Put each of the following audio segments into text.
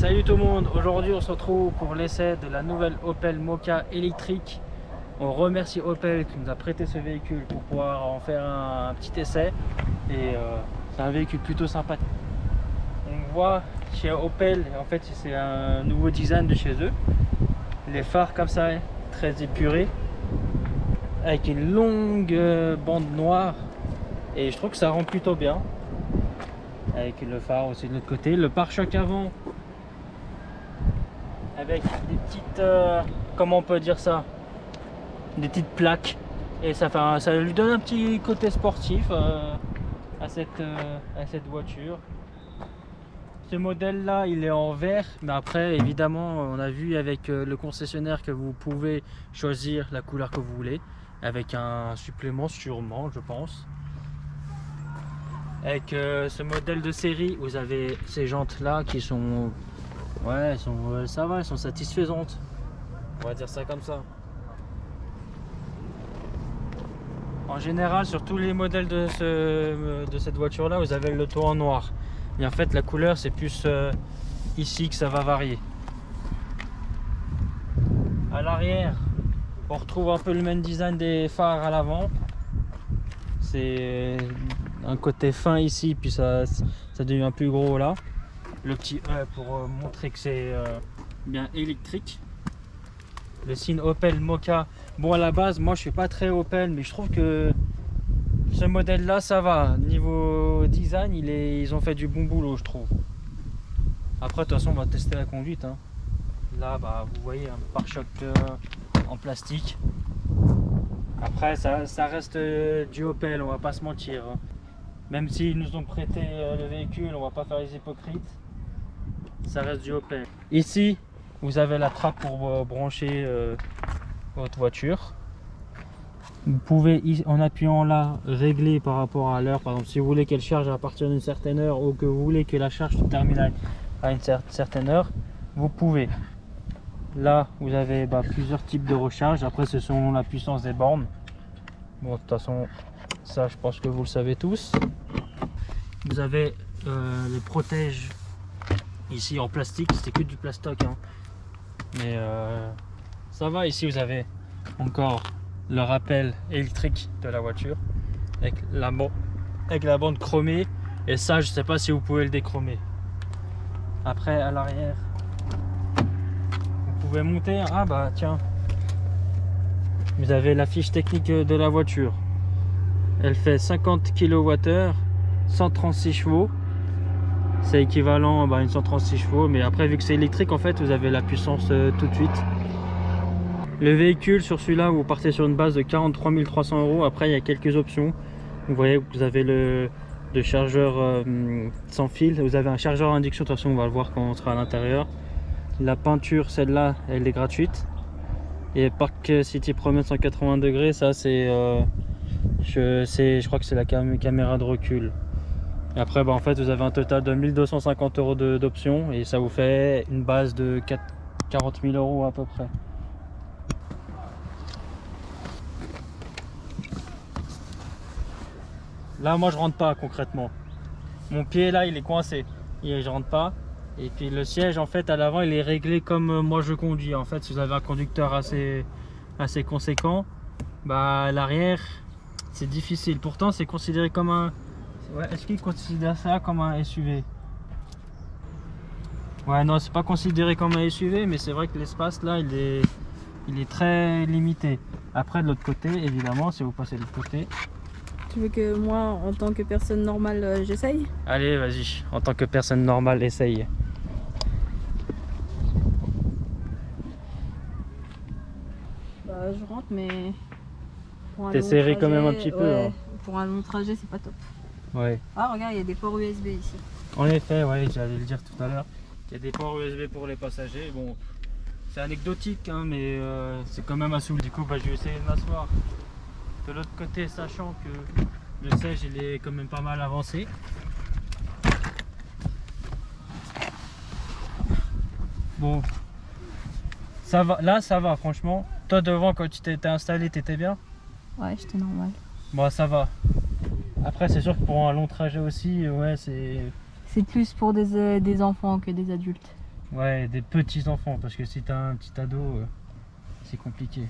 Salut tout le monde, aujourd'hui on se retrouve pour l'essai de la nouvelle Opel Mokka électrique. On remercie Opel qui nous a prêté ce véhicule pour pouvoir en faire un petit essai. Et c'est un véhicule plutôt sympathique. On voit chez Opel, en fait c'est un nouveau design de chez eux. Les phares comme ça, très épurés, avec une longue bande noire. Et je trouve que ça rend plutôt bien. Avec le phare aussi de l'autre côté, le pare-choc avant avec des petites comment on peut dire ça, des petites plaques, et ça lui donne un petit côté sportif à cette voiture. Ce modèle là il est en vert, mais après évidemment on a vu avec le concessionnaire que vous pouvez choisir la couleur que vous voulez avec un supplément sûrement, je pense. Avec ce modèle de série, vous avez ces jantes là qui sont, ouais, ça va, elles sont satisfaisantes. On va dire ça comme ça. En général, sur tous les modèles de cette voiture là, vous avez le toit en noir. Et en fait, la couleur, c'est plus ici que ça va varier. À l'arrière, on retrouve un peu le même design des phares à l'avant. C'est un côté fin ici, puis ça devient plus gros là. Le petit E pour montrer que c'est bien électrique. Le signe Opel Mokka. Bon, à la base, moi je suis pas très Opel, mais je trouve que ce modèle là ça va. Niveau design, ils ont fait du bon boulot, je trouve. Après, de toute façon, on va tester la conduite, hein. Là, bah, vous voyez un pare-choc en plastique. Après, ça reste du Opel, on va pas se mentir, hein. Même s'ils nous ont prêté le véhicule, on va pas faire les hypocrites. Ça reste du Opel. Ici, vous avez la trappe pour brancher votre voiture. Vous pouvez, en appuyant là, régler par rapport à l'heure. Par exemple, si vous voulez qu'elle charge à partir d'une certaine heure ou que vous voulez que la charge se termine à une certaine heure, vous pouvez. Là, vous avez plusieurs types de recharge. Après, c'est selon la puissance des bornes. Bon, de toute façon, ça, je pense que vous le savez tous. Vous avez les protèges ici en plastique. C'était que du plastoc, hein. Mais ça va. Ici, vous avez encore le rappel électrique de la voiture avec la bande chromée. Et ça, je sais pas si vous pouvez le déchromer. Après, à l'arrière, vous pouvez monter. Ah bah tiens, vous avez la fiche technique de la voiture. Elle fait 50 kWh, 136 chevaux. C'est équivalent à une 136 chevaux, mais après, vu que c'est électrique, en fait, vous avez la puissance tout de suite. Le véhicule, sur celui-là, vous partez sur une base de 43 300 €. Après, il y a quelques options. Vous voyez que vous avez le chargeur sans fil. Vous avez un chargeur à induction. De toute façon, on va le voir quand on sera à l'intérieur. La peinture, celle-là, elle est gratuite. Et Park City Promenade 180 degrés, ça c'est je crois que c'est la caméra de recul. Et après, en fait, vous avez un total de 1250 € d'options et ça vous fait une base de 40 000 € à peu près. Là, moi, je rentre pas concrètement. Mon pied là, il est coincé et je rentre pas. Et puis le siège, en fait, à l'avant, il est réglé comme moi je conduis. En fait, si vous avez un conducteur assez conséquent, à l'arrière, c'est difficile. Pourtant, c'est considéré comme un... Ouais, est-ce qu'il considère ça comme un SUV? Ouais, non, c'est pas considéré comme un SUV, mais c'est vrai que l'espace là, il est très limité. Après, de l'autre côté, évidemment, si vous passez de l'autre côté... Tu veux que moi, en tant que personne normale, j'essaye? Allez, vas-y, en tant que personne normale, essaye. Je rentre, mais t'es serré quand même un petit peu, ouais, hein. Pour un long trajet, c'est pas top. Ouais. Ah, regarde, il y a des ports USB ici. En effet, ouais, j'allais le dire tout à l'heure. Il y a des ports USB pour les passagers. Bon, c'est anecdotique, hein, mais c'est quand même assez. Du coup, je vais essayer de m'asseoir de l'autre côté, sachant que le siège il est quand même pas mal avancé. Bon, ça va, là ça va franchement. Toi devant, quand tu t'étais installé, t'étais bien? Ouais, j'étais normal. Bon, ça va. Après, c'est sûr que pour un long trajet aussi, ouais, c'est... C'est plus pour des enfants que des adultes. Ouais, des petits enfants, parce que si t'as un petit ado, c'est compliqué.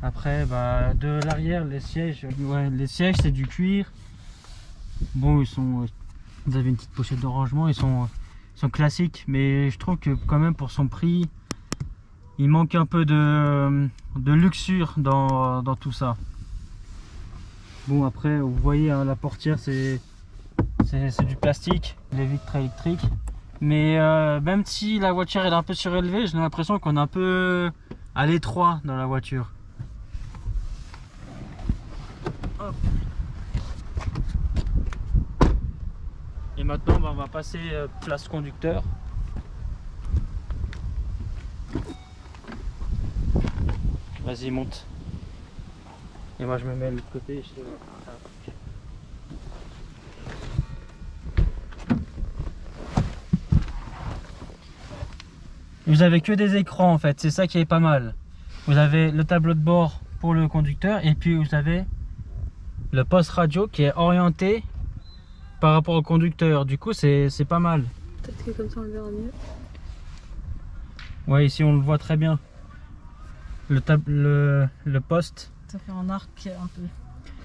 Après, bah, de l'arrière, les sièges, ouais, les sièges c'est du cuir. Bon, vous avez une petite pochette de rangement, ils sont classiques, mais je trouve que quand même pour son prix, il manque un peu de luxure dans tout ça. Bon, après, vous voyez, hein, la portière c'est du plastique, les vitres électriques. Mais même si la voiture est un peu surélevée, j'ai l'impression qu'on est un peu à l'étroit dans la voiture. Hop. Et maintenant, bah, on va passer place conducteur. Vas-y, monte. Et moi, je me mets de l'autre côté. Vous avez que des écrans en fait, c'est ça qui est pas mal. Vous avez le tableau de bord pour le conducteur et puis vous avez le poste radio qui est orienté par rapport au conducteur. Du coup, c'est pas mal. Peut-être que comme ça on le verra mieux. Ouais, ici on le voit très bien. Le poste. Ça fait un arc un peu.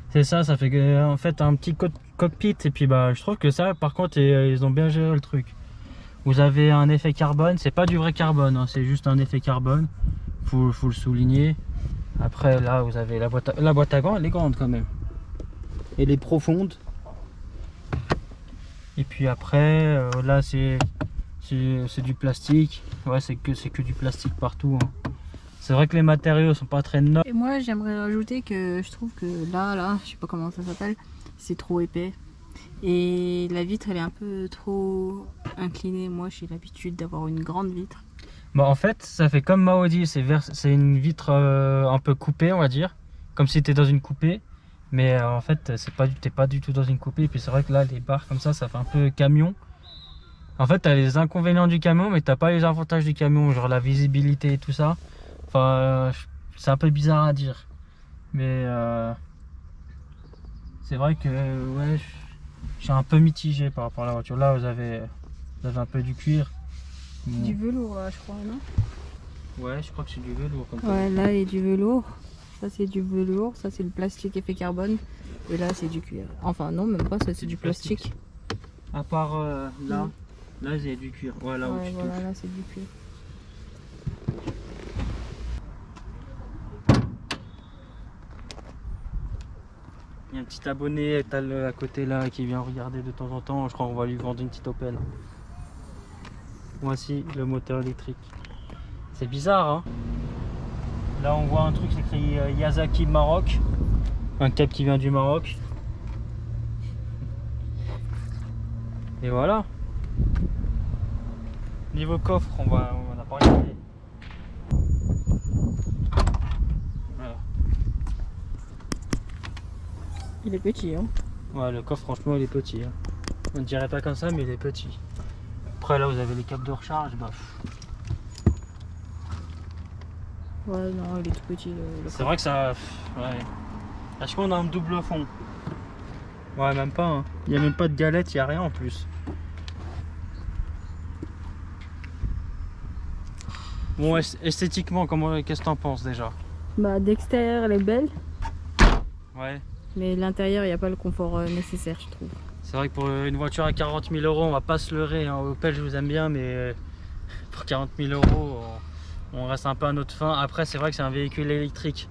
C'est ça, ça fait en fait un petit cockpit. Et puis bah, je trouve que ça, par contre, ils ont bien géré le truc. Vous avez un effet carbone, c'est pas du vrai carbone, hein, c'est juste un effet carbone, faut le souligner. Après là vous avez la boîte à gants, elle est grande quand même. Elle est profonde. Et puis après là c'est du plastique. Ouais, c'est que du plastique partout. Hein. C'est vrai que les matériaux sont pas très nobles. Et moi j'aimerais rajouter que je trouve que là, je sais pas comment ça s'appelle, c'est trop épais. Et la vitre elle est un peu trop inclinée. Moi j'ai l'habitude d'avoir une grande vitre. Bah en fait ça fait comme ma Audi, c'est une vitre un peu coupée on va dire. Comme si tu étais dans une coupée. Mais en fait t'es pas du tout dans une coupée. Et puis c'est vrai que là les barres comme ça fait un peu camion. En fait t'as les inconvénients du camion mais t'as pas les avantages du camion. Genre la visibilité et tout ça. Enfin c'est un peu bizarre à dire. Mais c'est vrai que ouais, je suis un peu mitigé par rapport à la voiture. Là vous avez un peu du cuir. Bon. Du velours là je crois, non? Ouais, je crois que c'est du velours comme ça. Ouais, là il y a du velours. Ça c'est du velours, ça c'est le plastique effet carbone. Et là c'est du cuir. Enfin non, même pas, ça c'est du plastique. À part là, là il y a du cuir. Ouais, là où tu voilà, touches. là c'est du cuir. Il y a un petit abonné à côté là qui vient regarder de temps en temps. Je crois qu'on va lui vendre une petite Opel. Voici le moteur électrique. C'est bizarre, hein. Là on voit un truc, c'est écrit Yazaki Maroc. Un cap qui vient du Maroc. Et voilà. Niveau coffre, on n'a pas regardé. Voilà. Il est petit, hein. Ouais, le coffre franchement il est petit. Hein. On ne dirait pas comme ça, mais il est petit. Après là vous avez les câbles de recharge. Bah, ouais, non, il est tout petit. c'est vrai que ça. Ouais. Est-ce qu'on a un double fond? Ouais, même pas. Hein. Il n'y a même pas de galette, il n'y a rien en plus. Bon, esthétiquement, qu'est-ce que t'en penses déjà? Bah, d'extérieur, elle est belle. Ouais. Mais l'intérieur, il n'y a pas le confort nécessaire, je trouve. C'est vrai que pour une voiture à 40 000 €, on va pas se leurrer. Hein. Opel, je vous aime bien, mais pour 40 000 €, on reste un peu à notre fin. Après, c'est vrai que c'est un véhicule électrique.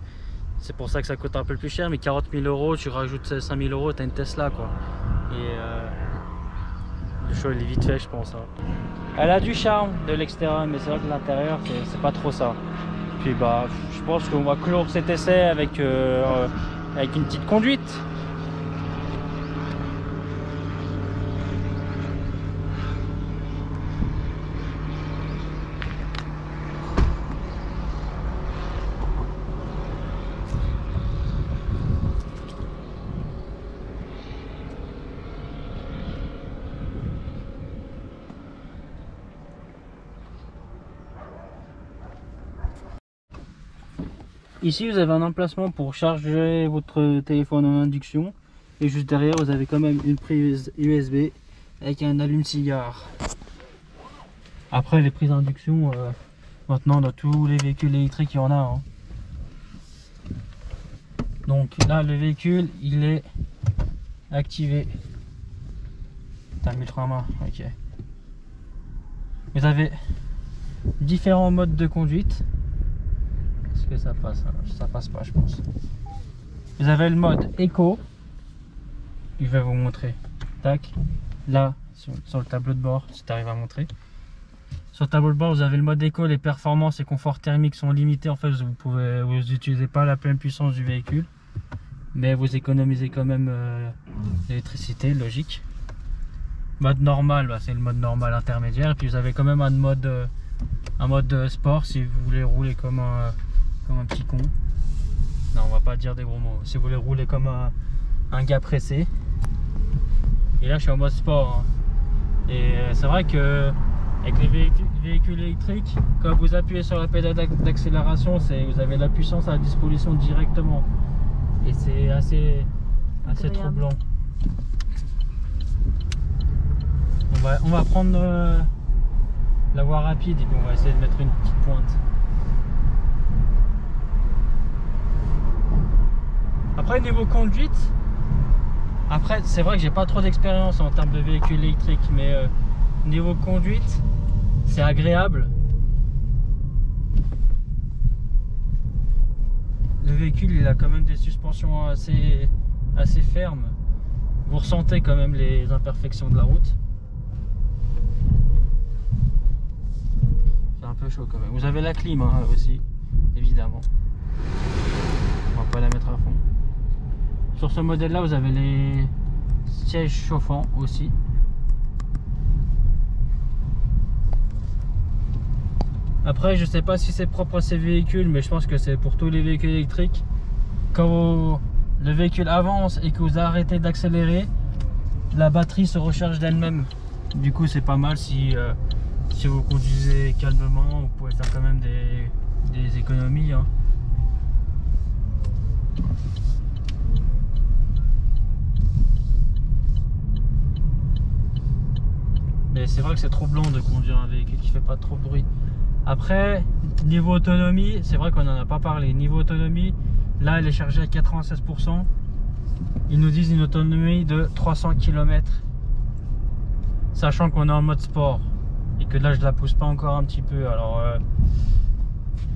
C'est pour ça que ça coûte un peu plus cher. Mais 40 000 €, tu rajoutes 5 000 €, t'as une Tesla, quoi. Et le choix, il est vite fait, je pense. Hein. Elle a du charme de l'extérieur, mais c'est vrai que l'intérieur, c'est pas trop ça. Puis bah, je pense qu'on va clore cet essai avec une petite conduite. Ici vous avez un emplacement pour charger votre téléphone en induction et juste derrière vous avez quand même une prise USB avec un allume-cigare. Après les prises d'induction, maintenant dans tous les véhicules électriques il y en a. Hein. Donc là le véhicule il est activé. T'as mis le frein à main, ok. Vous avez différents modes de conduite. Est-ce que ça passe? Ça passe pas je pense. Vous avez le mode éco. Je vais vous montrer. Tac. Là sur le tableau de bord, si tu arrives à montrer. Sur le tableau de bord, vous avez le mode éco. Les performances et confort thermique sont limités. En fait, vous n'utilisez pas la pleine puissance du véhicule, mais vous économisez quand même l'électricité, logique. Mode normal, bah, c'est le mode normal intermédiaire. Et puis vous avez quand même un mode sport si vous voulez rouler comme un petit con. Non, on va pas dire des gros mots. Si vous voulez rouler comme un gars pressé. Et là, je suis en mode sport. Hein. Et c'est vrai que avec les véhicules électriques, quand vous appuyez sur la pédale d'accélération, vous avez la puissance à disposition directement. Et c'est assez troublant. On va prendre la voie rapide et puis on va essayer de mettre une petite pointe. Après niveau conduite, c'est vrai que j'ai pas trop d'expérience en termes de véhicules électriques, mais niveau conduite, c'est agréable. Le véhicule il a quand même des suspensions assez fermes. Vous ressentez quand même les imperfections de la route. C'est un peu chaud quand même. Vous avez la clim hein, aussi, évidemment. On va pas la mettre à fond. Sur ce modèle là, vous avez les sièges chauffants aussi. Après, je sais pas si c'est propre à ces véhicules, mais je pense que c'est pour tous les véhicules électriques. Quand le véhicule avance et que vous arrêtez d'accélérer, la batterie se recharge d'elle-même. Du coup, c'est pas mal si vous conduisez calmement, vous pouvez faire quand même des économies. Hein. Mais c'est vrai que c'est troublant de conduire un véhicule qui fait pas trop de bruit. Après, niveau autonomie, c'est vrai qu'on n'en a pas parlé. Niveau autonomie, là elle est chargée à 96%. Ils nous disent une autonomie de 300 km. Sachant qu'on est en mode sport. Et que là je la pousse pas encore un petit peu. Alors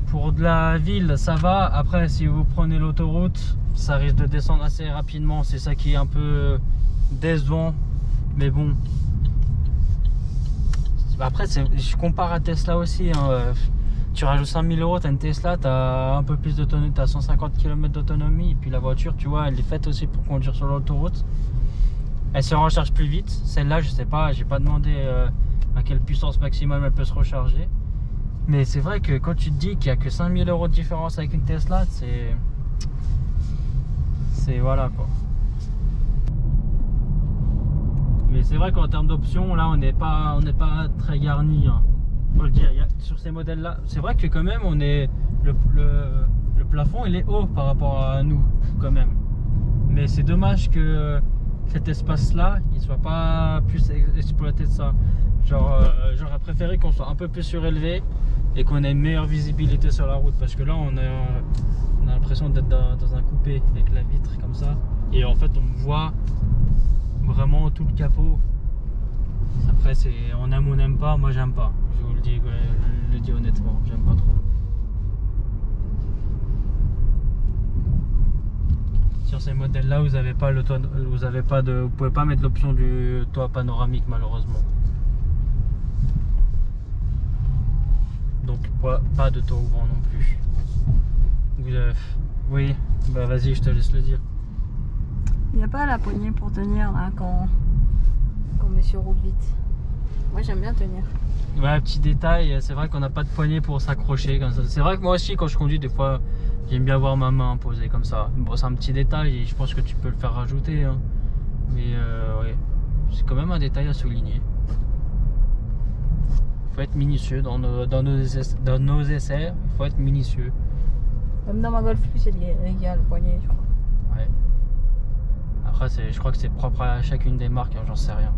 pour de la ville ça va. Après si vous prenez l'autoroute, ça risque de descendre assez rapidement. C'est ça qui est un peu décevant. Mais bon. Après, je compare à Tesla aussi. Hein. Tu rajoutes 5000 €, tu as une Tesla, tu as un peu plus d'autonomie, tu as 150 km d'autonomie. Et puis la voiture, tu vois, elle est faite aussi pour conduire sur l'autoroute. Elle se recharge plus vite. Celle-là, je sais pas, j'ai pas demandé à quelle puissance maximum elle peut se recharger. Mais c'est vrai que quand tu te dis qu'il n'y a que 5000 € de différence avec une Tesla, c'est voilà quoi. Mais c'est vrai qu'en termes d'options, là, on n'est pas très garni. Hein. Faut le dire. Sur ces modèles-là, c'est vrai que quand même, le plafond, il est haut par rapport à nous, quand même. Mais c'est dommage que cet espace-là, il soit pas plus exploité de ça. J'aurais préféré qu'on soit un peu plus surélevé et qu'on ait une meilleure visibilité sur la route, parce que là, on a l'impression d'être dans un coupé avec la vitre comme ça. Et en fait, on voit vraiment tout le capot. Après on aime ou on n'aime pas. Moi j'aime pas, je vous le dis honnêtement, j'aime pas trop. Sur ces modèles là vous pouvez pas mettre l'option du toit panoramique malheureusement. Donc pas de toit ouvrant non plus. Oui, bah vas-y, je te laisse le dire. Il n'y a pas la poignée pour tenir là quand monsieur roule vite. Moi j'aime bien tenir. Ouais, petit détail, c'est vrai qu'on n'a pas de poignée pour s'accrocher comme ça. C'est vrai que moi aussi quand je conduis des fois j'aime bien avoir ma main posée comme ça. Bon, c'est un petit détail et je pense que tu peux le faire rajouter. Hein. Mais ouais, c'est quand même un détail à souligner. Il faut être minutieux dans nos essais, il faut être minutieux. Même dans ma Golf Plus, il y a le poignet, je crois. Ouais. Après, je crois que c'est propre à chacune des marques, hein, j'en sais rien.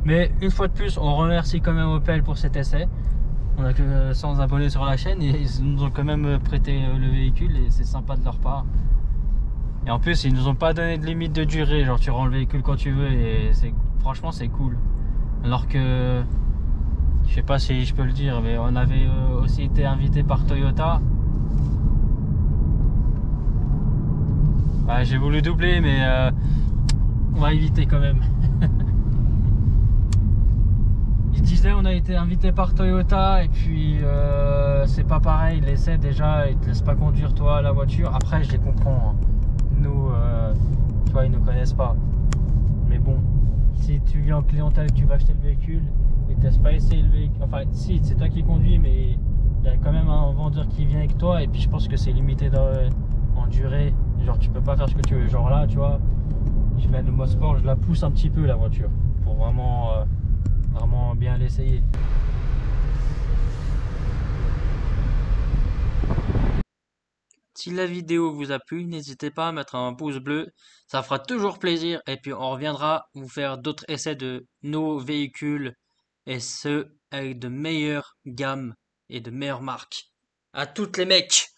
Mais une fois de plus, on remercie quand même Opel pour cet essai. On a que 100 abonnés sur la chaîne et ils nous ont quand même prêté le véhicule et c'est sympa de leur part. Et en plus, ils nous ont pas donné de limite de durée, genre tu rends le véhicule quand tu veux et franchement c'est cool. Alors que, je sais pas si je peux le dire, mais on avait aussi été invité par Toyota. J'ai voulu doubler mais on va éviter quand même. Il disait on a été invité par Toyota et puis c'est pas pareil, l'essai déjà, ils te laissent pas conduire toi la voiture. Après je les comprends, hein. Nous, tu vois, ils nous connaissent pas. Mais bon, si tu viens en clientèle, tu vas acheter le véhicule, ils te laissent pas essayer le véhicule. Enfin si, c'est toi qui conduis, mais il y a quand même un vendeur qui vient avec toi et puis je pense que c'est limité en durée. Genre tu peux pas faire ce que tu veux. Genre là, tu vois, je mets le mode sport, je la pousse un petit peu la voiture pour vraiment bien l'essayer. Si la vidéo vous a plu, n'hésitez pas à mettre un pouce bleu, ça fera toujours plaisir et puis on reviendra vous faire d'autres essais de nos véhicules et ce avec de meilleures gammes et de meilleures marques. À toutes les mecs!